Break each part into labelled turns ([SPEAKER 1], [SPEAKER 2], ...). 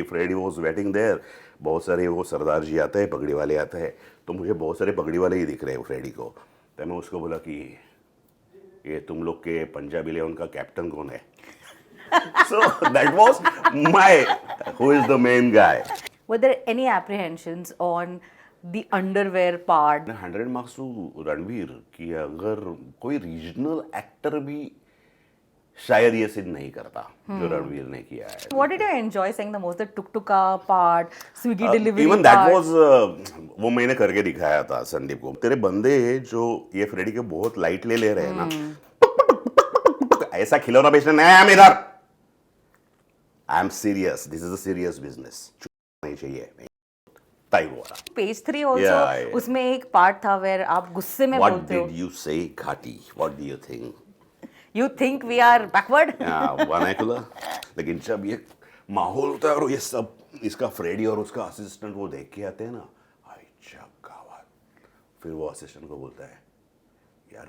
[SPEAKER 1] Freddy was waiting there, बहुत सारे वो सरदार जी आते हैं, पगड़ी वाले आते हैं, तो मुझे बहुत सारे पगड़ी वाले ही दिख रहे हैं फ्रेडी को। तो मैं उसको बोला कि ये तुम लोग के पंजाबी लेवन का कैप्टन कौन है? So that was my who is the main guy.
[SPEAKER 2] Were there any apprehensions on the underwear part?
[SPEAKER 1] 100 marks to Ranveer कि अगर कोई रीजनल एक्टर भी शायद ये सीन नहीं करता जो रणवीर ने किया है।
[SPEAKER 2] What did you enjoy saying the most? The tuk-tuka part, Swiggy delivery
[SPEAKER 1] even that
[SPEAKER 2] part?
[SPEAKER 1] Was वो मैंने करके दिखाया था संदीप को। तेरे बंदे जो ये फ्रेडी के बहुत लाइट ले रहे हैं ना, ऐसा खिलौना बेचना नहीं है इधर। I am serious, this is a serious business. नहीं चाहिए ताई वो वाला।
[SPEAKER 2] Page 3 also,
[SPEAKER 1] Yeah.
[SPEAKER 2] उसमें एक part था where आप गुस्से में
[SPEAKER 1] What
[SPEAKER 2] बोलते हो.
[SPEAKER 1] did you say, घाटी? What do you think?
[SPEAKER 2] You think we are backward?
[SPEAKER 1] Vernacular. लेकिन जब ये माहौल होता है और ये सब इसका फ्रेडी और उसका असिस्टेंट वो देख के आते हैं ना, आई गावात। फिर वो असिस्टेंट को बोलता है, यार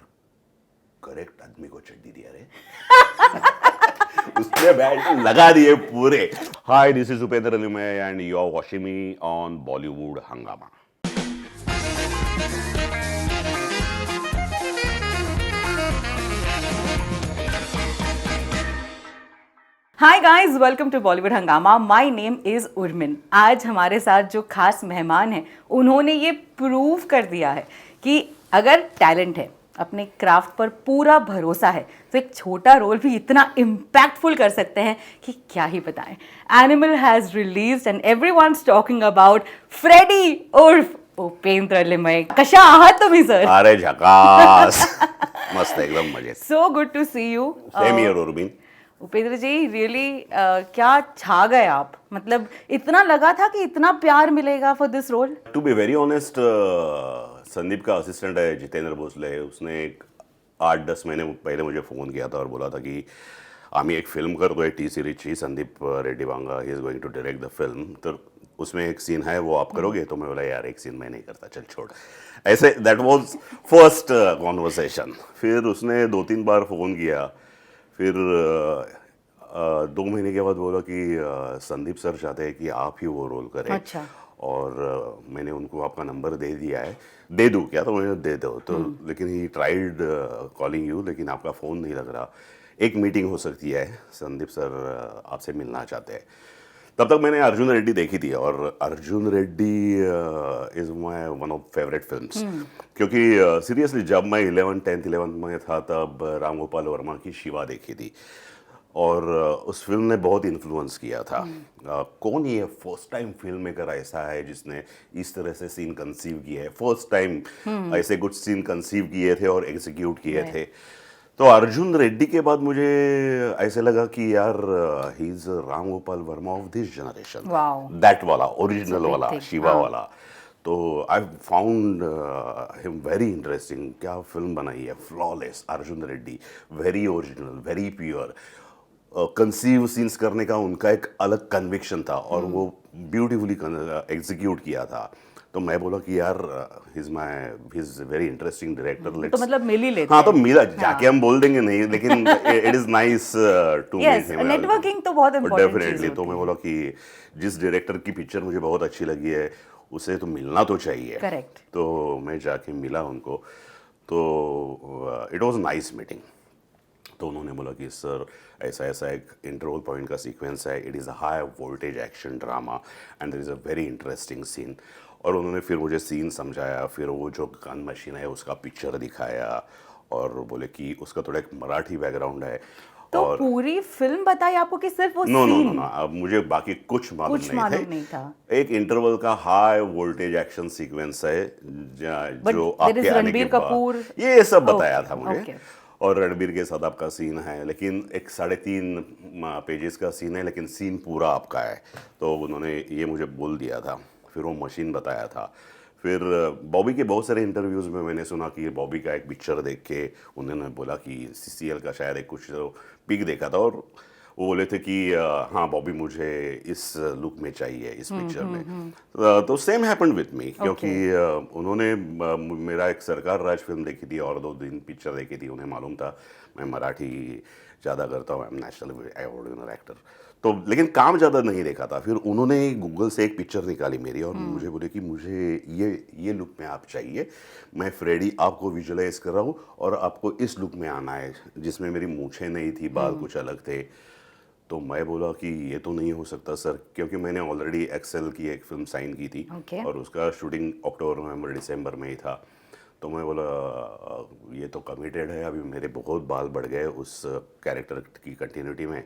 [SPEAKER 1] करेक्ट आदमी को चड्डी दिया रे। उसने बैट लगा दिए पूरे। Hi, this is Upendra Limaye and you are watching me on Bollywood Hungama.
[SPEAKER 2] Hi guys, welcome to Bollywood Hungama. My name is Urmin. आज हमारे साथ जो खास मेहमान हैं, उन्होंने ये प्रूव कर दिया है कि अगर टैलेंट है, अपने क्राफ्ट पर पूरा भरोसा है, तो एक छोटा रोल भी इतना इम्पैक्टफुल कर सकते हैं कि क्या ही बताएं। Animal has released and everyone's talking about Freddy उर्फ उपेंद्र अलीमय। कशा आहात तुम्ही सर?
[SPEAKER 1] अरे झकास, मस्त एकदम मजे।
[SPEAKER 2] So good to see you.
[SPEAKER 1] Same here उर्मिन।
[SPEAKER 2] उपेंद्र जी, रियली क्या छा गए आप। मतलब इतना लगा था कि इतना प्यार मिलेगा for this role.
[SPEAKER 1] To be very honest, Sandeep का असिस्टेंट है जितेंद्र भोसले, उसने एक 8-10 महीने पहले मुझे फ़ोन किया था और बोला था कि आम्ही एक फिल्म करतोय टी सीरीजची, Sandeep Reddy Vanga he is going to direct the film, तो उसमें एक सीन है वो आप करोगे? तो मैं बोला यार एक सीन मैं नहीं करता, चल छोड़। ऐसे दैट वाज फर्स्ट कॉन्वर्सेशन। फिर उसने 2-3 बार फ़ोन किया, फिर 2 महीने के बाद बोला कि संदीप सर चाहते हैं कि आप ही वो रोल करें।
[SPEAKER 2] अच्छा।
[SPEAKER 1] और मैंने उनको आपका नंबर दे दिया है, दे दूँ क्या? तो मैंने दे दो तो, लेकिन ही ट्राइड कॉलिंग यू, लेकिन आपका फ़ोन नहीं लग रहा। एक मीटिंग हो सकती है, संदीप सर आपसे मिलना चाहते हैं। तब तक मैंने अर्जुन रेड्डी देखी थी और Arjun Reddy is my one of favourite films. क्योंकि सीरियसली जब मैं 10th 11th में था तब राम गोपाल वर्मा की शिवा देखी थी और उस फिल्म ने बहुत इन्फ्लुएंस किया था। कौन ये फर्स्ट टाइम फिल्म मेकर ऐसा है जिसने इस तरह से सीन कंसीव किए हैं, फर्स्ट टाइम ऐसे कुछ सीन कंसीव किए थे और एग्जीक्यूट किए थे। तो अर्जुन रेड्डी के बाद मुझे ऐसे लगा कि यार he is Ram Gopal Verma of this generation, that वाला ओरिजिनल वाला शिवा वाला। तो I found him very interesting. क्या फिल्म बनाई है, flawless. Arjun Reddy very original, very pure. Conceive scenes करने का उनका एक अलग कन्विक्शन था और वो ब्यूटीफुली एग्जीक्यूट किया था। तो मैं बोला कि यार he is very interesting director.
[SPEAKER 2] तो मतलब मिल ही लेते
[SPEAKER 1] हाँ, तो
[SPEAKER 2] हैं।
[SPEAKER 1] मिला, जाके हम बोल देंगे नहीं, लेकिन it is nice to meet him.
[SPEAKER 2] Networking तो बहुत इम्पोर्टेंट चीज
[SPEAKER 1] डेफिनेटली। तो मैं बोला कि जिस डायरेक्टर की पिक्चर मुझे बहुत अच्छी लगी है उसे तो मिलना तो चाहिए।
[SPEAKER 2] करेक्ट।
[SPEAKER 1] तो मैं जाके मिला उनको, तो इट वाज नाइस मीटिंग। तो उन्होंने बोला कि सर ऐसा ऐसा एक इंटरवल पॉइंट का सीक्वेंस है, it is a high voltage action drama and there is a very interesting scene. और उन्होंने फिर मुझे सीन समझाया, फिर वो जो गन मशीन है उसका पिक्चर दिखाया और बोले कि उसका थोड़ा एक मराठी बैकग्राउंड है।
[SPEAKER 2] तो
[SPEAKER 1] और
[SPEAKER 2] पूरी फिल्म बताई आपको कि सिर्फ वो
[SPEAKER 1] no no
[SPEAKER 2] scene?
[SPEAKER 1] No no, अब मुझे बाकी कुछ मालूम
[SPEAKER 2] नहीं था।
[SPEAKER 1] एक इंटरवल का हाई वोल्टेज एक्शन सीक्वेंस है जो आपके आने के बाद ये सब बताया था मुझे। और रणबीर के साथ आपका सीन है, लेकिन एक 3.5 पेजेस का सीन है, लेकिन सीन पूरा आपका है। तो उन्होंने ये मुझे बोल दिया था। फिर वो मशीन बताया था। फिर बॉबी के बहुत सारे इंटरव्यूज़ में मैंने सुना कि बॉबी का एक पिक्चर देख के उन्होंने बोला कि CCL का शायद एक कुछ पिक देखा था और वो बोले थे कि हाँ बॉबी मुझे इस लुक में चाहिए इस पिक्चर में। तो सेम हैपेंड विथ मी, क्योंकि उन्होंने मेरा एक सरकार राज फिल्म देखी थी और 2 दिन पिक्चर देखी थी। उन्हें मालूम था मैं मराठी ज़्यादा करता हूँ, I am national award winner actor. तो लेकिन काम ज़्यादा नहीं देखा था। फिर उन्होंने गूगल से एक पिक्चर निकाली मेरी और मुझे बोले कि मुझे ये लुक में आप चाहिए, मैं फ्रेडी आपको विजुअलाइज कर रहा हूँ और आपको इस लुक में आना है जिसमें मेरी मूछें नहीं थी, बाल कुछ अलग थे। तो मैं बोला कि ये तो नहीं हो सकता सर, क्योंकि मैंने ऑलरेडी एक्सेल की एक फिल्म साइन की थी
[SPEAKER 2] Okay.
[SPEAKER 1] और उसका शूटिंग अक्टूबर नवंबर दिसंबर में ही था। तो मैं बोला ये तो कमिटेड है, अभी मेरे बहुत बाल बढ़ गए उस कैरेक्टर की कंटिन्यूटी में,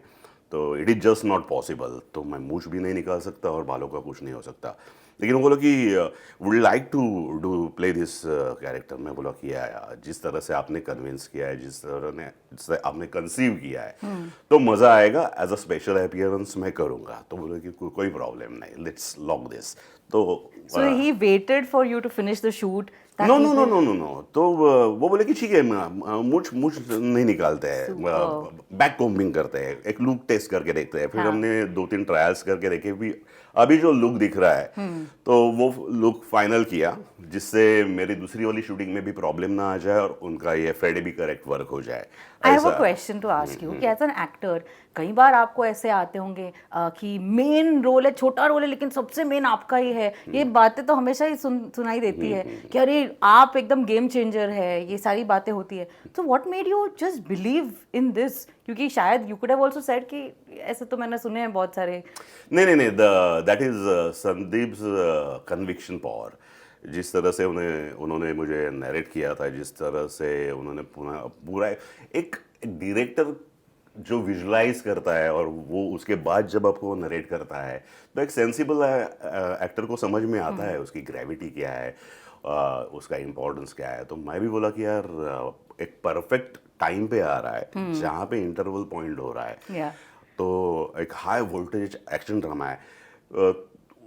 [SPEAKER 1] तो it is just not possible. तो मैं मूछ भी नहीं निकाल सकता और बालों का कुछ नहीं हो सकता। लेकिन वो बोला कि would like to do play this character. मैं बोला कि या जिस तरह से आपने कन्विंस किया है, जिससे आपने कंसीव किया है, तो मज़ा आएगा। एज अ स्पेशल अपीयरेंस मैं करूँगा। तो बोले कि कोई प्रॉब्लम नहीं, लेट्स लॉक दिस। तो
[SPEAKER 2] So he waited for you to finish the shoot.
[SPEAKER 1] No no no no no no तो वो बोले कि ठीक है, मुझ मुझ नहीं निकालते हैं,
[SPEAKER 2] Superb.
[SPEAKER 1] बैक कोम्बिंग करते हैं, एक लुक टेस्ट करके देखते हैं। फिर
[SPEAKER 2] हाँ.
[SPEAKER 1] हमने 2-3 ट्रायल्स करके देखे भी, अभी जो लुक दिख रहा है तो वो लुक फाइनल किया, जिससे मेरी दूसरी वाली शूटिंग में भी प्रॉब्लम ना आ जाए और उनका ये फ्रेडी भी करेक्ट वर्क हो जाए।
[SPEAKER 2] आई हैव
[SPEAKER 1] ऐसा।
[SPEAKER 2] A question to ask you कि एज एन एक्टर कई बार आपको ऐसे आते होंगे कि मेन रोल है, छोटा रोल है, लेकिन सबसे मेन आपका ही है। ये बातें तो हमेशा ही सुनाई देती है कि अरे आप एकदम गेम चेंजर है, ये सारी बातें होती है। तो what made you just believe in this? क्योंकि शायद you could have also said कि ऐसे तो मैंने सुने हैं बहुत सारे।
[SPEAKER 1] नहीं, that is Sandeep's conviction power. जिस तरह से उन्होंने मुझे नरेट किया था, जिस तरह से उन्होंने पूरा एक डायरेक्टर जो विजुलाइज करता है और वो उसके बाद जब आपको नरेट करता है, तो एक सेंसिबल एक्टर को समझ में आता है उसकी ग्रेविटी क्या है, उसका इम्पोर्टेंस क्या है। तो मैं भी बोला कि यार एक परफेक्ट टाइम पे आ रहा है, जहाँ पे इंटरवल पॉइंट हो रहा है।
[SPEAKER 2] Yeah.
[SPEAKER 1] तो एक हाई वोल्टेज एक्शन ड्रामा है।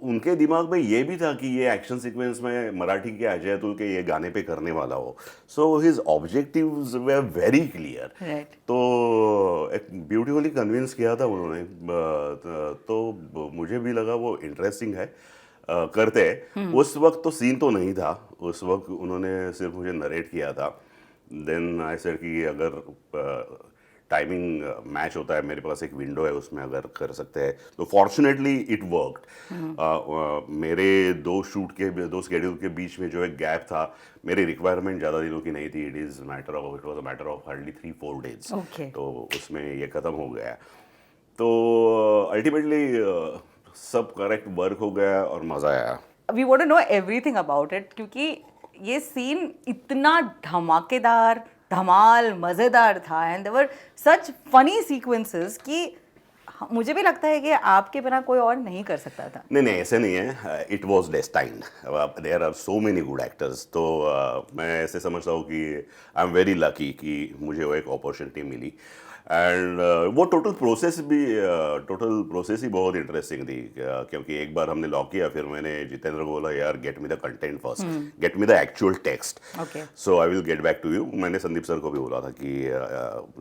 [SPEAKER 1] उनके दिमाग में ये भी था कि ये एक्शन सीक्वेंस में मराठी के अजय अतुल के ये गाने पे करने वाला हो। सो हिज ऑब्जेक्टिव्स वे वेरी क्लियर।
[SPEAKER 2] Right.
[SPEAKER 1] तो एक ब्यूटीफुली कन्विंस किया था उन्होंने। तो मुझे भी लगा वो इंटरेस्टिंग है, करते हैं। उस वक्त तो सीन तो नहीं था, उस वक्त उन्होंने सिर्फ मुझे नरेट किया था। देन आई सेड कि अगर टाइमिंग मैच होता है, मेरे पास एक विंडो है, उसमें अगर कर सकते हैं तो फॉर्चुनेटली इट वर्कड। मेरे दो स्केड्यूल के बीच में जो एक गैप था, मेरी रिक्वायरमेंट ज़्यादा दिनों की नहीं थी। It was a matter of hardly 3-4 days.
[SPEAKER 2] Okay.
[SPEAKER 1] तो उसमें ये ख़त्म हो गया। तो अल्टीमेटली सब करेक्ट वर्क हो गया और मज़ा आया।
[SPEAKER 2] We want to know everything about it, क्योंकि ये सीन इतना धमाकेदार, धमाल, मजेदार था and there were such funny sequences कि मुझे भी लगता है कि आपके बिना कोई और नहीं कर सकता था।
[SPEAKER 1] नहीं, ऐसे नहीं है। It was destined. There are so many good actors. तो मैं ऐसे समझता हूँ कि आई एम वेरी लकी कि मुझे वो एक अपॉर्चुनिटी मिली। एंड वो टोटल प्रोसेस ही बहुत इंटरेस्टिंग थी, क्योंकि एक बार हमने लॉक किया, फिर मैंने जितेंद्र को बोला यार get me the content first, get me the actual text,
[SPEAKER 2] Okay.
[SPEAKER 1] So I will get back to you. मैंने संदीप सर को भी बोला था कि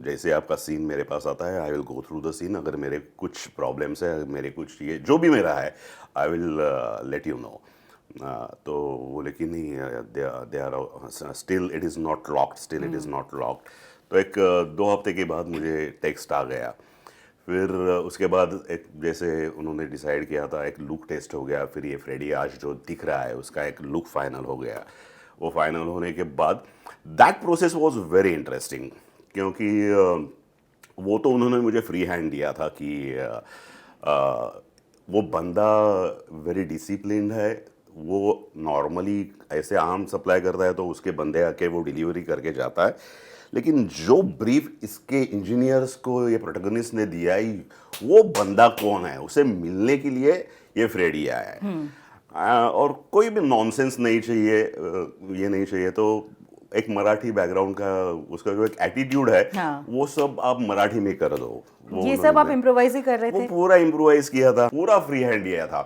[SPEAKER 1] जैसे आपका सीन मेरे पास आता है, I will go through the scene. अगर मेरे कुछ प्रॉब्लम्स है, मेरे कुछ ये जो भी मेरा है, I will let you know. तो वो लेकिन नहीं, they are still it is not locked. तो एक 2 हफ्ते के बाद मुझे टेक्स्ट आ गया। फिर उसके बाद एक जैसे उन्होंने डिसाइड किया था, एक लुक टेस्ट हो गया। फिर ये फ्रेडी आज जो दिख रहा है उसका एक लुक फाइनल हो गया। वो फाइनल होने के बाद that process was very interesting, क्योंकि वो तो उन्होंने मुझे फ्री हैंड दिया था कि वो बंदा वेरी डिसिप्लिन्ड है। वो नॉर्मली ऐसे आम सप्लाई करता है तो उसके बंदे आके वो डिलीवरी करके जाता है, लेकिन जो ब्रीफ इसके इंजीनियर्स को ये प्रोटैगनिस्ट ने दिया ही, वो बंदा कौन है, उसे मिलने के लिए ये फ्रेडी आया है। और कोई भी नॉनसेंस नहीं चाहिए, ये नहीं चाहिए। तो एक मराठी बैकग्राउंड का उसका जो एक एटीट्यूड है,
[SPEAKER 2] हाँ.
[SPEAKER 1] वो सब आप मराठी में कर दो। वो
[SPEAKER 2] ये सब आप इम्प्रोवाइज ही कर रहे
[SPEAKER 1] वो
[SPEAKER 2] थे?
[SPEAKER 1] पूरा इम्प्रोवाइज किया था, पूरा फ्री हैंड दिया था।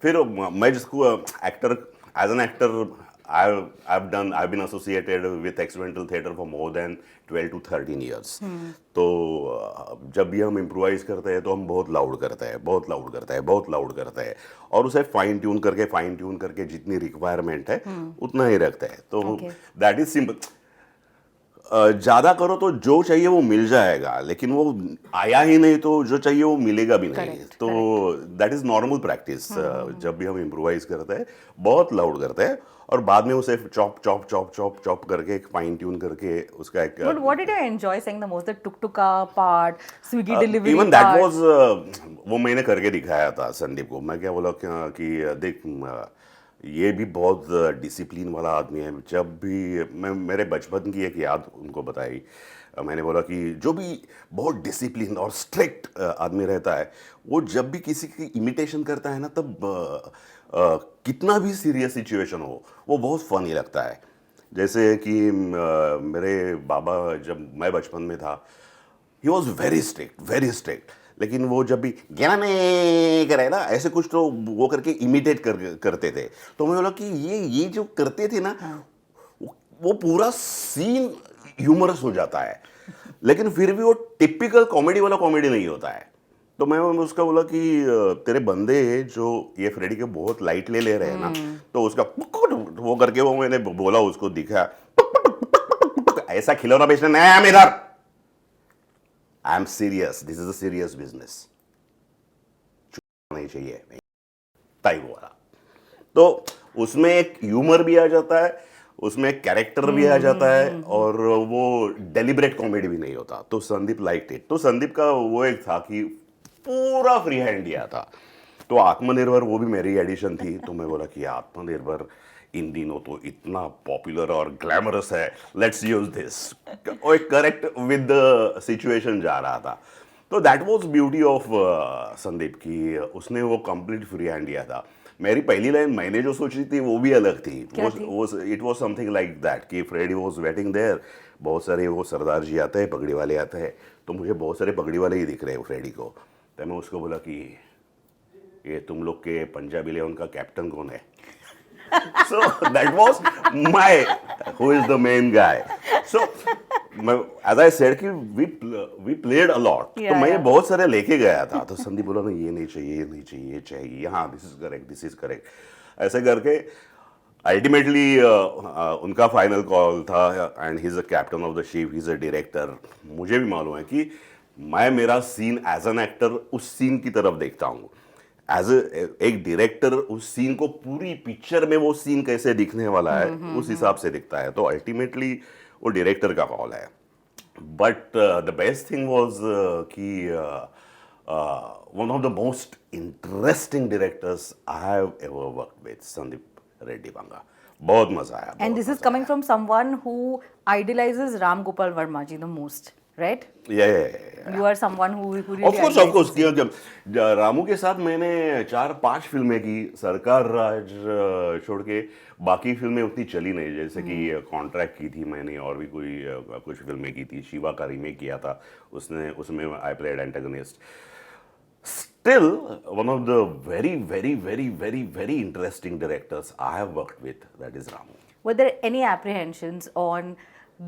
[SPEAKER 1] फिर मैं जिसको actor, as an actor, I've been associated with experimental theater for more than 12 to 13 years. तो जब भी हम इम्प्रोवाइज करते हैं तो हम बहुत लाउड करते हैं और उसे फाइन ट्यून करके जितनी रिक्वायरमेंट है उतना ही रखते हैं। तो दैट इज सिंपल। ज्यादा करो तो जो चाहिए वो मिल जाएगा, लेकिन वो आया ही नहीं तो जो चाहिए वो मिलेगा भी नहीं।
[SPEAKER 2] Correct,
[SPEAKER 1] तो दैट इज नॉर्मल प्रैक्टिस। जब भी हम इम्प्रोवाइज करते हैं बहुत लाउड करते हैं और बाद में उसे chop chop chop chop chop करके एक फाइन ट्यून करके उसका एक
[SPEAKER 2] But what did you enjoy saying the most? The tuk-tuka part, Swiggy delivery
[SPEAKER 1] even that
[SPEAKER 2] part.
[SPEAKER 1] Was वो मैंने करके दिखाया था संदीप को। मैं क्या बोला कि देख ये भी बहुत डिसिप्लिन वाला आदमी है। जब भी मैं मेरे बचपन की एक याद उनको बताई, मैंने बोला कि जो भी बहुत डिसिप्लिन और स्ट्रिक्ट आदमी रहता है वो जब भी किसी की इमिटेशन करता है ना तब कितना भी सीरियस सिचुएशन हो वो बहुत फनी लगता है। जैसे कि मेरे बाबा जब मैं बचपन में था ही वॉज वेरी स्ट्रिक्ट, लेकिन वो जब भी ज्ञान में करे ना ऐसे कुछ तो वो करके इमिटेट करते थे। तो मैं बोला कि ये जो करते थे ना वो पूरा सीन ह्यूमरस हो जाता है, लेकिन फिर भी वो टिपिकल कॉमेडी वाला कॉमेडी नहीं होता है। तो मैं उसका बोला कि तेरे बंदे जो ये फ्रेडी के बहुत लाइट ले रहे हैं ना, तो उसका वो करके वो मैंने बोला उसको दिखा ऐसा खिलौना बेचना नहीं है इधर। I am serious, this is a serious business, नहीं चाहिए टाइप वाला। तो उसमें एक ह्यूमर भी आ जाता है, उसमें एक कैरेक्टर भी आ जाता है और वो डेलिब्रेट कॉमेडी भी नहीं होता। तो संदीप लाइक इट। तो संदीप का वो एक था कि पूरा फ्री हैंड दिया था। तो आत्मनिर्भर वो भी मेरी एडिशन थी। तो मैं बोला कि आत्मनिर्भर इन दिनों तो इतना पॉपुलर और ग्लैमरस है, लेट्स यूज दिस। और करेक्ट विद द सिचुएशन जा रहा था। तो that was beauty of Sandeep की उसने वो कंप्लीट फ्री हैंड दिया था। मेरी पहली लाइन मैंने जो सोची थी वो भी अलग थी। वो it was something like that कि फ्रेडी वाज वेटिंग देयर, बहुत सारे वो सरदार जी आते हैं, पगड़ी वाले आते हैं, तो मुझे बहुत सारे पगड़ी वाले ही दिख रहे हैं फ्रेडी को। तो मैं उसको बोला कि ये तुम लोग के पंजाबी लेवन का कैप्टन कौन है? So that was who is the main guy. So as I said कि we played a lot. तो मैं ये बहुत सारे लेके गया था। तो संदीप बोला नहीं ये नहीं चाहिए, ये नहीं चाहिए, ये चाहिए, हाँ दिस इज करेक्ट ऐसे करके अल्टीमेटली उनका फाइनल कॉल था। And he is a captain of the ship, he is a director. मुझे भी मालूम है कि मैं मेरा सीन एज एन एक्टर उस सीन की तरफ देखता हूँ, एज एक डायरेक्टर उस सीन को पूरी पिक्चर में वो सीन कैसे दिखने वाला है उस हिसाब से दिखता है। तो अल्टीमेटली वो डायरेक्टर का कॉल है। But the best thing was कि one of the most interesting directors I have ever worked with, Sandeep Reddy Vanga. बहुत मजा आया।
[SPEAKER 2] And this is coming from someone who idolizes Ram Gopal Verma ji the most, right?
[SPEAKER 1] Yeah.
[SPEAKER 2] You are someone who really
[SPEAKER 1] of course
[SPEAKER 2] idolizes him.
[SPEAKER 1] क्योंकि रामू के साथ मैंने 4-5 फिल्में की, सरकार राज छोड़ के बाकी फिल्में उतनी चली नहीं। जैसे कि कॉन्ट्रैक्ट की थी मैंने और भी कोई कुछ फिल्में की थी। शिवा का रीमेक किया था उसमें I played antagonist. Still, one of the very interesting directors I have worked with, that is Ramu.
[SPEAKER 2] Were there any apprehensions on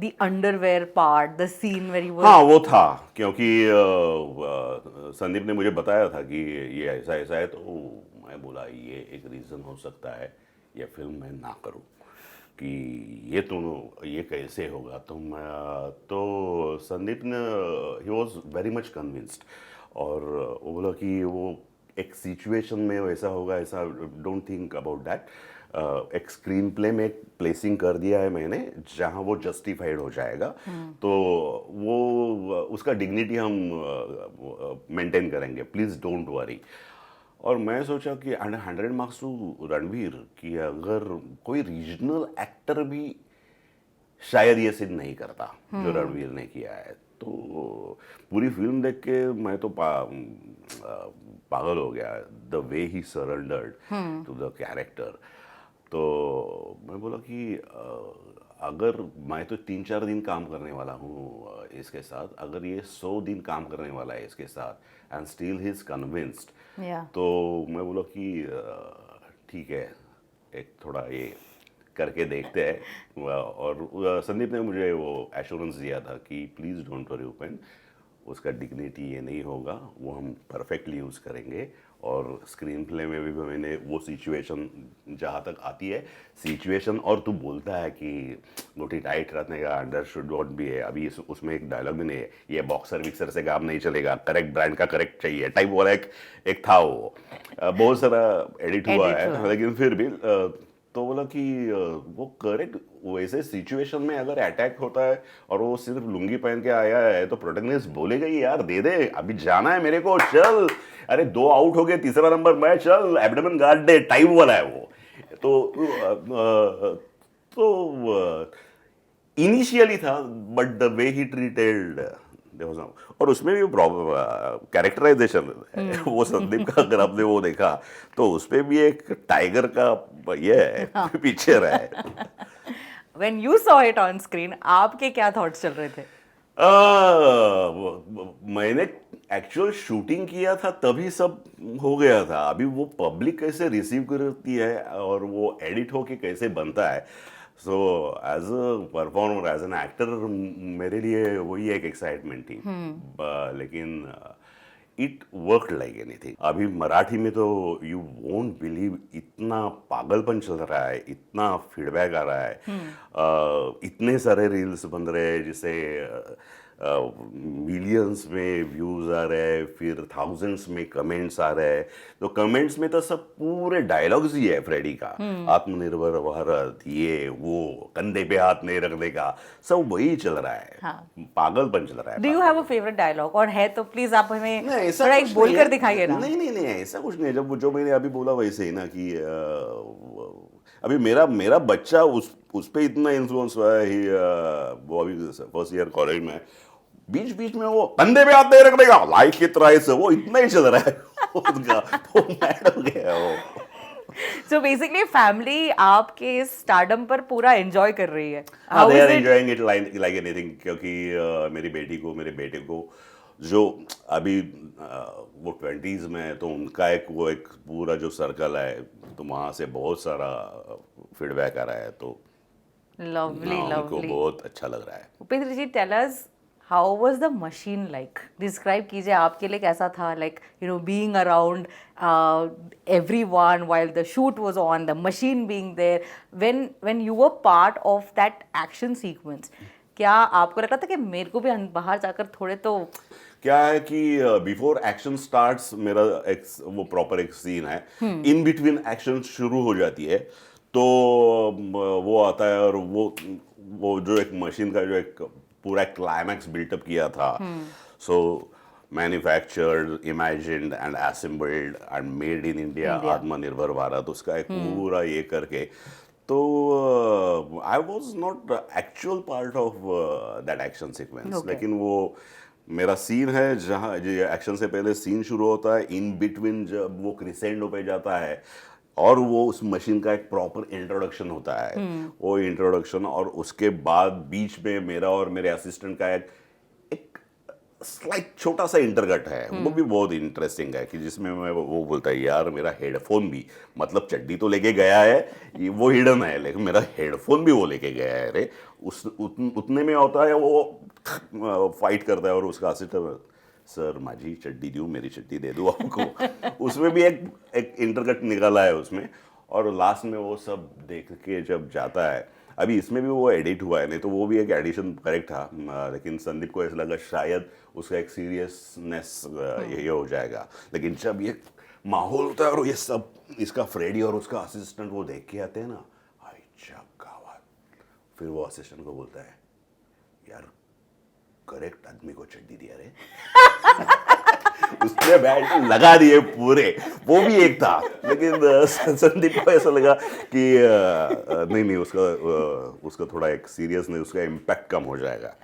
[SPEAKER 2] the underwear part, the scene where you were?
[SPEAKER 1] हाँ वो था, क्योंकि संदीप ने मुझे बताया था कि ये ऐसा ऐसा है। तो मैं बोला ये एक रीज़न हो सकता है ये फिल्म मैं ना करूँ कि ये कैसे होगा। तो संदीप ने he was very much convinced और वो बोला कि वो एक सिचुएशन में वैसा होगा, ऐसा डोंट थिंक अबाउट दैट। एक स्क्रीन प्ले में एक प्लेसिंग कर दिया है मैंने जहाँ वो जस्टिफाइड हो जाएगा। तो वो उसका डिग्निटी हम मेंटेन करेंगे, प्लीज़ डोंट वरी। और मैं सोचा कि 100 मार्क्स टू रणवीर कि अगर कोई रीजनल एक्टर भी शायद ये सिद्ध नहीं करता जो रणवीर ने किया है। तो पूरी फिल्म देख के मैं तो पागल हो गया, the way he surrendered to the character. तो मैं बोला कि अगर मैं तो 3-4 दिन काम करने वाला हूँ इसके साथ, अगर ये 100 दिन काम करने वाला है इसके साथ and still he is convinced, तो मैं बोला कि ठीक है एक थोड़ा ये करके देखते हैं। और संदीप ने मुझे वो एश्योरेंस दिया था कि प्लीज़ डोंट वरी उपेन, उसका डिग्निटी ये नहीं होगा, वो हम परफेक्टली यूज़ करेंगे और स्क्रीन प्ले में भी मैंने वो सिचुएशन जहाँ तक आती है सिचुएशन, और तू बोलता है कि गोटी टाइट रखने का अंडर शुड नॉट भी है, अभी उसमें एक डायलॉग भी नहीं है, ये बॉक्सर विक्सर से काम नहीं चलेगा, करेक्ट ब्रांड का करेक्ट चाहिए टाइप वाला एक था वो। बहुत सारा एडिट हुआ
[SPEAKER 2] Edit
[SPEAKER 1] है
[SPEAKER 2] हुआ है।
[SPEAKER 1] लेकिन फिर भी तो बोला कि वो करेक्ट वैसे सिचुएशन में अगर अटैक होता है और वो सिर्फ लुंगी पहन के आया है तो प्रोटेगनिस्ट बोलेगा ही यार दे दे, अभी जाना है मेरे को, चल, अरे 2 आउट हो गए, तीसरा नंबर मैं, चल एब्डोमेन गार्ड दे टाइप वाला है वो। तो इनिशियली था, but the way he treated, और उसमें भी प्रॉब्लम कैरेक्टराइजेशन वो संदीप का अगर आपने वो देखा तो उसपे भी एक टाइगर का ये है पिक्चर है।
[SPEAKER 2] When you saw it on screen, आपके क्या थॉट्स चल रहे थे?
[SPEAKER 1] मैंने एक्चुअल शूटिंग किया था तभी सब हो गया था, अभी वो पब्लिक कैसे रिसीव करती है और वो एडिट होके कैसे बनता है, so as a performer as an actor मेरे लिए वही एक एक्साइटमेंट थी। लेकिन इट वर्क लाइक एनीथिंग। अभी मराठी में तो यू वोंट बिलीव इतना पागलपन चल रहा है, इतना फीडबैक आ रहा है, इतने सारे रील्स बन रहे हैं जिसे मिलियंस में व्यूज आ रहे हैं, फिर थाउजेंड्स में कमेंट्स आ रहे हैं, तो कमेंट्स में तो सब पूरे डायलॉग्स ही है फ्रेडी का, आत्मनिर्भर भारत, ये वो, कंधे पे हाथ नहीं रखने का, सब वही चल रहा है।
[SPEAKER 2] हाँ।
[SPEAKER 1] पागलपन चल रहा है।
[SPEAKER 2] Do you have a favourite dialogue, और है तो प्लीज आप हमें
[SPEAKER 1] नहीं, ऐसा
[SPEAKER 2] थोड़ा
[SPEAKER 1] कुछ
[SPEAKER 2] एक
[SPEAKER 1] नहीं
[SPEAKER 2] बोलकर
[SPEAKER 1] है।
[SPEAKER 2] दिखाइए ना।
[SPEAKER 1] नहीं नहीं नहीं, ऐसा कुछ नहीं है, जब जो मैंने अभी बोला वैसे ही ना कि अभी मेरा बच्चा उस पे इतना इन्फ्लुएंस हुआ है वो अभी फर्स्ट ईयर कॉलेज में, बीच बीच में वो कंधे पे हाथ नहीं रखने का लाइक की तरह से वो इतना ही चल रहा है उसका, वो मैड हो गया वो।
[SPEAKER 2] सो बेसिकली फैमिली आपके स्टारडम पर पूरा एंजॉय कर रही है।
[SPEAKER 1] हाँ,
[SPEAKER 2] How
[SPEAKER 1] they
[SPEAKER 2] is
[SPEAKER 1] are
[SPEAKER 2] it?
[SPEAKER 1] Enjoying it like anything, क्योंकि मेरी बेटी को, मेरे बेटे को जो अभी वो 20s में है, तो उनका एक पूरा जो सर्कल है, तो वहाँ से बहुत सारा फीडबैक आ रहा है, तो
[SPEAKER 2] लवली
[SPEAKER 1] हाँ, उनको
[SPEAKER 2] लवली।
[SPEAKER 1] बहुत अच्छा लग रहा है।
[SPEAKER 2] Upendra ji, tell us how was the machine like? Describe कीजिए आपके लिए कैसा था, like you know being around everyone while the shoot was on, the machine being there, when you were part of that action sequence, क्या आपको लगता था कि मेरे को भी बाहर जाकर थोड़े तो
[SPEAKER 1] क्या है कि बिफोर एक्शन स्टार्ट्स मेरा वो प्रॉपर एक सीन है, इन बिटवीन एक्शन शुरू हो जाती है, तो वो आता है, और वो जो एक मशीन का जो एक पूरा क्लाइमैक्स बिल्टअप किया था, so manufactured, imagined and assembled and made in India,
[SPEAKER 2] India.
[SPEAKER 1] Atmanirbhar Bharat, उसका एक पूरा ये करके, तो I was not actual part of that action sequence,
[SPEAKER 2] Okay.
[SPEAKER 1] लेकिन वो मेरा सीन है जहाँ जो एक्शन से पहले सीन शुरू होता है, इन बिटवीन जब वो क्रिसेंडो पे जाता है और वो उस मशीन का एक प्रॉपर इंट्रोडक्शन होता है, वो इंट्रोडक्शन, और उसके बाद बीच में मेरा और मेरे असिस्टेंट का एक स्लाइट छोटा सा इंटरकट है, वो भी बहुत इंटरेस्टिंग है, कि जिसमें मैं वो बोलता है यार मेरा हेडफोन भी, मतलब चड्डी तो लेके गया है, ये वो हिडन है, लेकिन मेरा हेडफोन भी वो लेके गया है रे, उतने में होता है वो फाइट करता है, और उसका असिस्टेंट, सर माझी चड्डी दूँ, मेरी चड्डी दे दूँ आपको उसमें भी एक इंटरकट निकाला है उसमें, और लास्ट में वो सब देख के जब जाता है, अभी इसमें भी वो एडिट हुआ है, नहीं तो वो भी एक एडिशन करेक्ट था, लेकिन संदीप को ऐसा लगा शायद उसका एक सीरियसनेस ये हो जाएगा, लेकिन जब ये माहौल होता है और ये सब इसका फ्रेडी और उसका असिस्टेंट वो देख के आते हैं ना, आई गावात, फिर वो असिस्टेंट को बोलता है यार करेक्ट आदमी को चड्डी दिया रे उसने बैट लगा दिए पूरे, वो भी एक था, लेकिन संदीप को ऐसा लगा कि नहीं उसका थोड़ा एक सीरियस नहीं, उसका इम्पैक्ट कम हो जाएगा,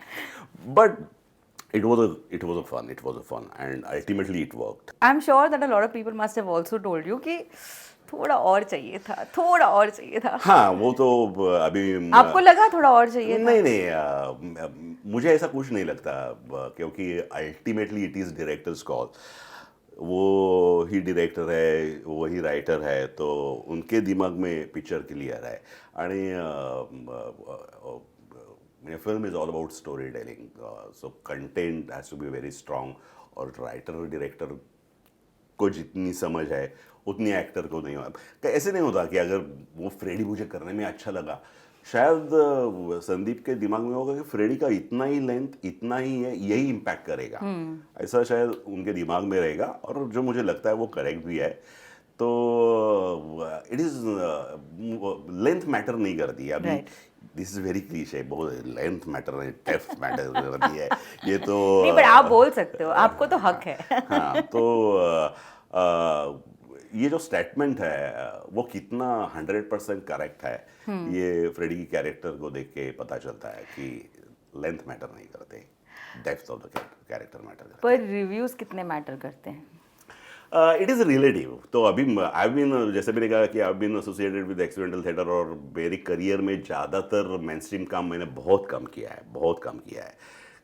[SPEAKER 1] but it was a fun and ultimately it worked.
[SPEAKER 2] I'm sure that a lot of people must have also told you कि थोड़ा और चाहिए था।
[SPEAKER 1] हाँ, वो तो अभी
[SPEAKER 2] आपको लगा थोड़ा और चाहिए था?
[SPEAKER 1] नहीं, मुझे ऐसा कुछ नहीं लगता, क्योंकि ultimately it is directors call, वो ही डायरेक्टर है, वही राइटर है, तो उनके दिमाग में पिक्चर क्लियर है, आणि film is all about story telling, so content has to be very strong, और राइटर डायरेक्टर को जितनी समझ है उतनी एक्टर को नहीं होता। ऐसे नहीं होता कि अगर वो फ्रेडी मुझे करने में अच्छा लगा, शायद संदीप के दिमाग में होगा कि फ्रेडी का इतना ही लेंथ, इतना ही है, यही इम्पैक्ट करेगा, ऐसा शायद उनके दिमाग में रहेगा। और जो मुझे लगता है वो करेक्ट भी है। तो इट इज लेंथ मैटर नहीं करती है अभी। दिस इज वेरी क्लीशे, बहुत लेंथ मैटर नहीं, डेप्थ मैटर करती है ये तो।
[SPEAKER 2] नहीं, पर आप बोल सकते हो, आपको तो हक है।
[SPEAKER 1] हाँ, तो ये जो स्टेटमेंट है वो कितना 100% करेक्ट है, ये फ्रेडी की कैरेक्टर को देख के पता चलता है कि लेंथ मैटर नहीं करते, depth of the character matter करते।
[SPEAKER 2] पर रिव्यूज कितने मैटर करते हैं?
[SPEAKER 1] It is relative. तो अभी आई बीन, जैसे मैंने कहा कि I been associated with experimental theatre, और मेरी करियर में ज़्यादातर मेन स्ट्रीम काम मैंने बहुत कम किया है, बहुत कम किया है।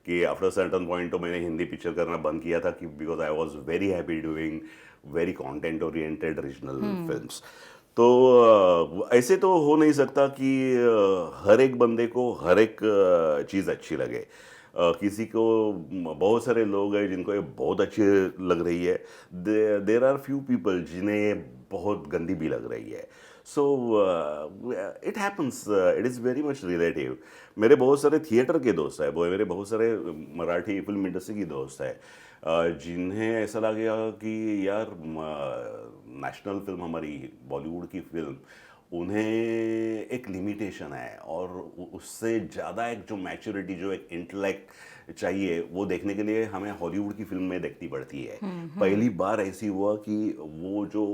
[SPEAKER 1] कि आफ्टर सर्टन पॉइंट तो मैंने हिंदी पिक्चर करना बंद किया था, कि because I was very happy doing very content oriented regional films. तो ऐसे तो हो नहीं सकता कि हर एक बंदे को हर एक चीज़ अच्छी लगे। किसी को, बहुत सारे लोग हैं जिनको ये बहुत अच्छी लग रही है, देर आर फ्यू पीपल जिन्हें ये बहुत गंदी भी लग रही है। So it happens, it is very much relative. मेरे बहुत सारे थिएटर के दोस्त हैं, वो मेरे बहुत सारे मराठी फिल्म इंडस्ट्री की दोस्त हैं जिन्हें ऐसा लगा कि यार नेशनल फिल्म, हमारी बॉलीवुड की फिल्म, उन्हें एक लिमिटेशन है, और उससे ज़्यादा एक जो मैच्योरिटी, जो एक इंटेलेक्ट चाहिए, वो देखने के लिए हमें हॉलीवुड की फिल्म में देखनी पड़ती है। पहली बार ऐसी हुआ कि वो जो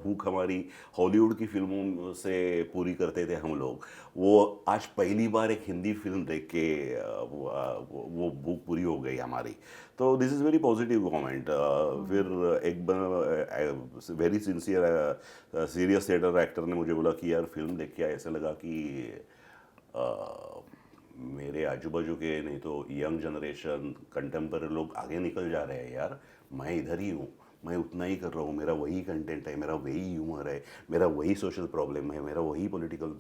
[SPEAKER 1] भूख हमारी हॉलीवुड की फिल्मों से पूरी करते थे हम लोग, वो आज पहली बार एक हिंदी फिल्म देख के वो भूख पूरी हो गई हमारी। तो this is very positive comment. फिर एक very sincere serious theatre actor ने मुझे बोला कि यार फिल्म देख के ऐसा लगा कि मेरे आजू बाजू के, नहीं तो यंग जनरेशन कंटेम्पररी लोग आगे निकल जा रहे हैं यार, मैं इधर ही हूँ, मैं उतना ही कर रहा हूँ, मेरा वही कंटेंट है, मेरा वही ह्यूमर है, मेरा वही सोशल प्रॉब्लम है, मेरा वही पॉलिटिकल,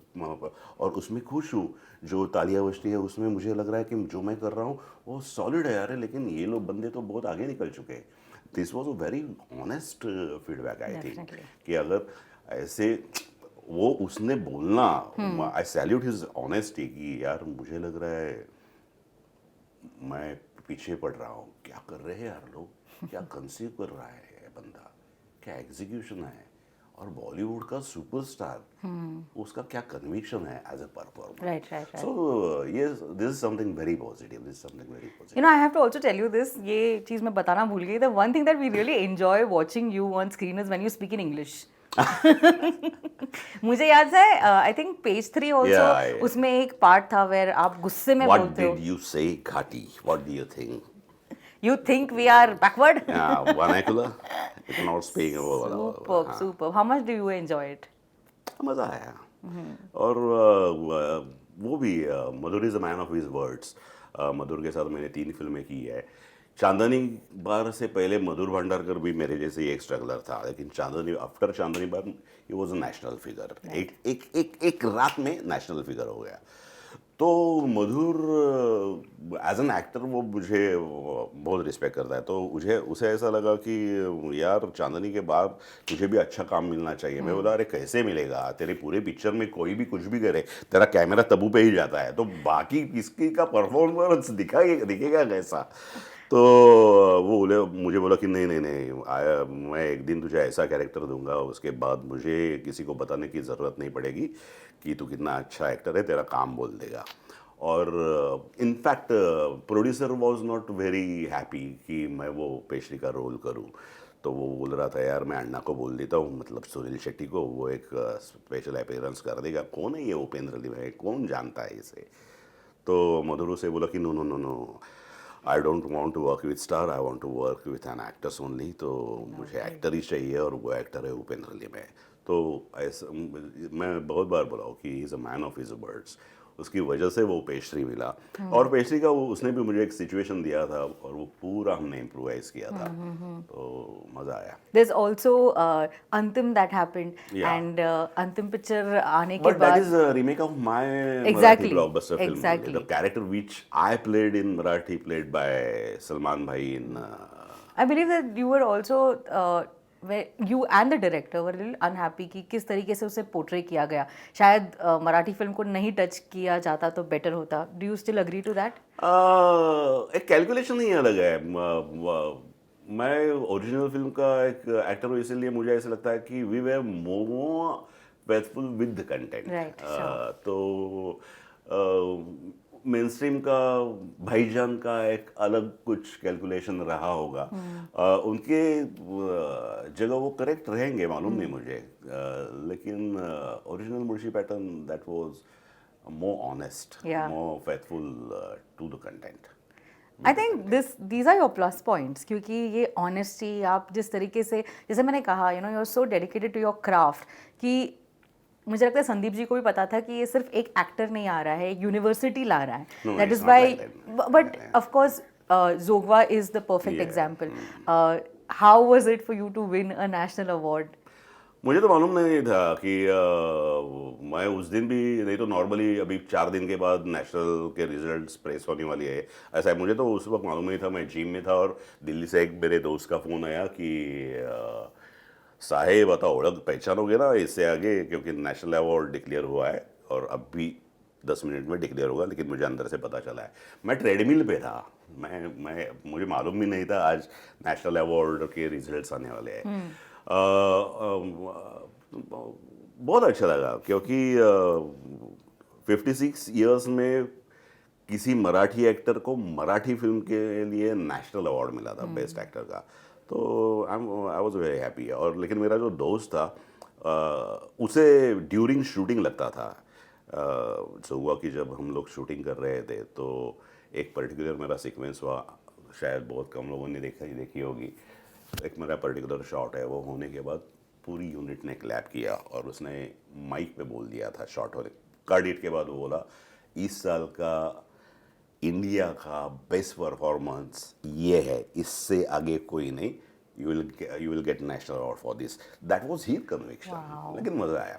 [SPEAKER 1] और उसमें खुश हूँ। जो तालियां बजती है उसमें मुझे लग रहा है कि जो मैं कर रहा हूँ वो सॉलिड है यार, लेकिन ये लोग बंदे तो बहुत आगे निकल चुके हैं। This was a very honest feedback I think, कि अगर ऐसे वो उसने बोलना, आई सैल्यूट हिज ऑनेस्टी, कि यार मुझे लग रहा है मैं पीछे पड़ रहा हूँ, क्या कर रहे हैं यार लोग, क्या कंसीव कर रहा है बंदा, क्या एग्जीक्यूशन है, और बॉलीवुड का सुपरस्टार, उसका क्या कन्विक्शन है as a performer.
[SPEAKER 2] Right right right.
[SPEAKER 1] So yes, this is something very positive, this is something very positive.
[SPEAKER 2] You know, I have to also tell you this, ये चीज़ मैं बताना भूल गई। The one thing that we really enjoy watching you on screen is when you speak in English. मुझे याद है, I think page 3 also, उसमें एक पार्ट था वेर आप गुस्से में बोलते हो।
[SPEAKER 1] What did you say, Ghati? What do you think?
[SPEAKER 2] You think we are backward?
[SPEAKER 1] Yeah, vernacular. You cannot speak.
[SPEAKER 2] Superb, superb. How much do you enjoy it?
[SPEAKER 1] मज़ा आया। और वो भी, Madhur is a man of his words. Madhur के साथ मैंने 3 फिल्में की है। चांदनी बार से पहले मधुर भंडारकर भी मेरे जैसे ही एक स्ट्रगलर था, लेकिन Chandni, after Chandni bar he was a national figure. एक रात में नेशनल फिगर हो गया। तो मधुर एज एन एक्टर वो मुझे बहुत रिस्पेक्ट करता है, तो मुझे उसे ऐसा लगा कि यार चांदनी के बाद तुझे भी अच्छा काम मिलना चाहिए। मैं बोला अरे कैसे मिलेगा, तेरे पूरे पिक्चर में कोई भी कुछ भी करे, तेरा कैमरा तबू पे ही जाता है, तो बाकी किसकी का परफॉर्मेंस दिखेगा कैसा। तो वो बोले, मुझे बोला कि नहीं नहीं नहीं, मैं एक दिन तुझे ऐसा कैरेक्टर दूंगा, उसके बाद मुझे किसी को बताने की ज़रूरत नहीं पड़ेगी कि तू कितना अच्छा एक्टर है, तेरा काम बोल देगा। और in fact producer was not very happy कि मैं वो पेशरी का रोल करूं। तो वो बोल रहा था यार मैं अन्ना को बोल देता हूँ, मतलब सुनील शेट्टी को, वो एक स्पेशल अपीयरेंस कर देगा। कौन है ये उपेंद्र लिवाई, कौन जानता है इसे। तो मधुर से बोला कि no no no no, I don't want to work with star, I want to work with an actors only. तो मुझे एक्टर ही चाहिए, और वो एक्टर है उपेंद्र लिवाई। तो ऐसा मैं बहुत बार बोला हूँ कि he is a man of his words, उसकी वजह से वो पेस्ट्री मिला। और पेस्ट्री का उसने भी मुझे एक सिचुएशन दिया था, और वो पूरा हमने इम्प्रोवाइज किया था, तो मज़ा आया।
[SPEAKER 2] There's also अंतिम that happened, and अंतिम पिक्चर आने के
[SPEAKER 1] But
[SPEAKER 2] बाद,
[SPEAKER 1] that is a remake of my
[SPEAKER 2] Exactly,
[SPEAKER 1] Marathi blockbuster film.
[SPEAKER 2] exactly.
[SPEAKER 1] The character which I played in Marathi, played by Salman Bhai in
[SPEAKER 2] I believe that you were also you and the director were a little unhappy कि किस तरीके से उसे portray किया गया. शायद Marathi film को नहीं टच किया जाता तो बेटर होता. Do you still agree to that?
[SPEAKER 1] एक कैलकुलेशन ही अलग है. मैं ओरिजिनल फिल्म का एक एक्टर हूँ, इसीलिए मुझे ऐसा लगता है कि we were more faithful with the content.
[SPEAKER 2] Right, sure.
[SPEAKER 1] तो मेन स्ट्रीम का भाईजान का एक अलग कुछ कैलकुलेशन रहा होगा. उनके जगह वो करेक्ट रहेंगे मालूम नहीं मुझे. लेकिन original Murshi pattern that was more honest,
[SPEAKER 2] Yeah.
[SPEAKER 1] more faithful to the content.
[SPEAKER 2] I think these are your plus points क्योंकि ये ऑनेस्टी आप जिस तरीके से जैसे मैंने कहा you are so dedicated to your craft कि मुझे लगता है संदीप जी को भी पता था कि ये सिर्फ एक एक्टर नहीं आ रहा है, यूनिवर्सिटी ला रहा है.
[SPEAKER 1] No,
[SPEAKER 2] that
[SPEAKER 1] it's
[SPEAKER 2] is
[SPEAKER 1] not
[SPEAKER 2] why
[SPEAKER 1] like that.
[SPEAKER 2] But of course Jogwa is the perfect
[SPEAKER 1] Yeah.
[SPEAKER 2] Example. How was it for you to win a national award?
[SPEAKER 1] मुझे तो मालूम नहीं था कि मैं उस दिन भी नहीं तो नॉर्मली अभी 4 दिन के बाद नेशनल के रिजल्ट्स प्रेस होने वाली है ऐसा है. मुझे तो उस वक्त मालूम नहीं था. मैं जिम में था और दिल्ली से एक मेरे दोस्त का फ़ोन आया कि साहेब आता ओळख पहचानोगे ना इससे आगे क्योंकि नेशनल अवार्ड डिक्लेयर हुआ है और अब भी 10 मिनट में डिक्लेयर होगा. लेकिन मुझे अंदर से पता चला है. मैं ट्रेडमिल पे था. मैं मुझे मालूम भी नहीं था आज नेशनल अवार्ड के रिजल्ट्स आने वाले हैं. बहुत अच्छा लगा क्योंकि 56 इयर्स में किसी मराठी एक्टर को मराठी फिल्म के लिए नेशनल अवार्ड मिला था बेस्ट एक्टर का. तो आई वाज वेरी हैप्पी. और लेकिन मेरा जो दोस्त था उसे ड्यूरिंग शूटिंग लगता था. जो हुआ कि जब हम लोग शूटिंग कर रहे थे तो एक पर्टिकुलर मेरा सीक्वेंस हुआ. शायद बहुत कम लोगों ने देखी होगी. एक मेरा पर्टिकुलर शॉट है वो होने के बाद पूरी यूनिट ने क्लैप किया और उसने माइक पे बोल दिया था शॉट होने कट इट के बाद. वो बोला इस साल का इंडिया का बेस्ट परफॉर्मेंस ये है, इससे आगे कोई नहीं. You will get national award for this. That was here conviction. लेकिन मज़ा आया.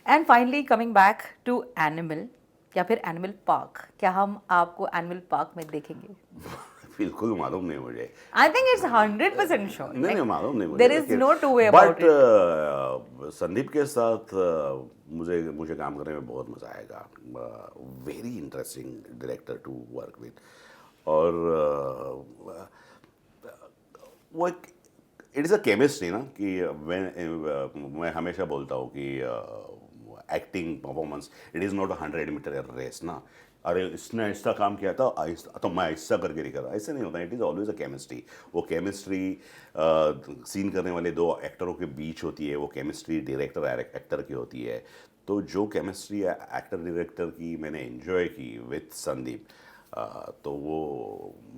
[SPEAKER 2] And finally coming back to Animal या फिर एनिमल पार्क, क्या हम आपको एनिमल पार्क में देखेंगे?
[SPEAKER 1] बिल्कुल मालूम नहीं मुझे.
[SPEAKER 2] I think it's 100% sure.
[SPEAKER 1] नहीं मालूम नहीं मुझे.
[SPEAKER 2] There is no two way about it.
[SPEAKER 1] But Sandeep के साथ मुझे काम करने में बहुत मज़ा आएगा. Very interesting director to work with. और वो एक इट इज़ अ केमिस्ट्री ना कि मैं हमेशा बोलता हूँ कि acting performance it is not 100 metre race ना. अरे इसने ऐसा काम किया था तो मैं ऐसा करके नहीं कर रहा. ऐसा नहीं होता. It is always a chemistry. वो केमिस्ट्री सीन करने वाले दो एक्टरों के बीच होती है. वो केमिस्ट्री डायरेक्टर एक्टर की होती है. तो जो केमिस्ट्री एक्टर डायरेक्टर की मैंने एंजॉय की विथ संदीप तो वो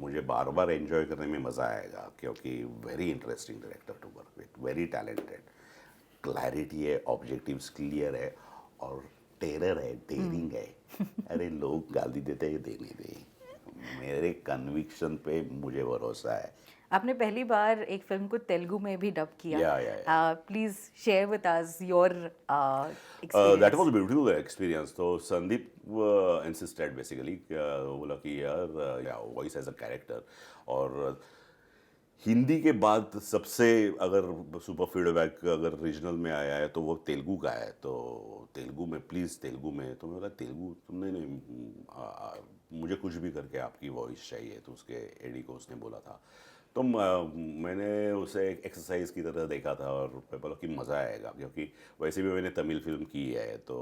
[SPEAKER 1] मुझे बार बार एंजॉय करने में मज़ा आएगा क्योंकि very interesting director to work with. Very talented. Clarity है, ऑब्जेक्टिव्स क्लियर है और टेरर है, डेयरिंग है. अरे लोग गाली देते हैं, देने दे. मेरे कन्विक्शन पे मुझे भरोसा है.
[SPEAKER 2] आपने पहली बार एक फिल्म को तेलुगु में भी डब किया.
[SPEAKER 1] Yeah.
[SPEAKER 2] Please share with us your
[SPEAKER 1] that was a beautiful experience. तो संदीप इंसिस्टेड बेसिकली बोला कि यार वॉइस एज अ कैरेक्टर. और हिंदी के बाद सबसे अगर सुपर फीडबैक अगर रीजनल में आया है तो वो तेलुगु का है. तो तेलुगु में प्लीज़ तेलुगु में. तो मैं बोला तेलुगु तुमने नहीं मुझे कुछ भी करके आपकी वॉइस चाहिए. तो उसके एडी को उसने बोला था. तो मैंने उसे एक एक्सरसाइज की तरह देखा था और मैं बोला कि मज़ा आएगा क्योंकि वैसे भी मैंने तमिल फिल्म की है तो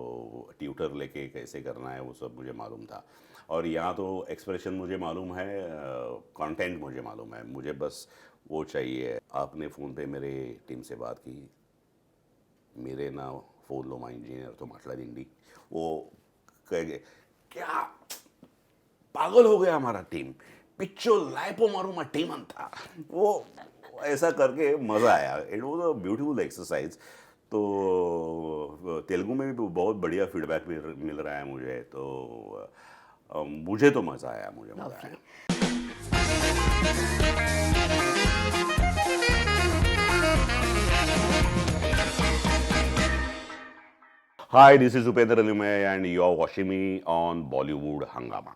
[SPEAKER 1] ट्यूटर लेके कैसे करना है वो सब मुझे मालूम था. और यहाँ तो एक्सप्रेशन मुझे मालूम है, कंटेंट मुझे मालूम है. मुझे बस वो चाहिए. आपने फ़ोन पे मेरे टीम से बात की. मेरे ना फ़ोन लो मा इंजीनियर तो माटला दिंडी. वो कह क्या पागल हो गया हमारा टीम. पिच्चो लाइपो मारू मा टीम था. वो ऐसा करके मज़ा आया. It was a beautiful exercise. तो तेलुगु में भी बहुत बढ़िया फीडबैक भी मिल रहा है मुझे. तो मुझे तो मज़ा आया. मुझे मज़ा आया. Hi, this is Upendra Lume and you are watching me on Bollywood Hangama.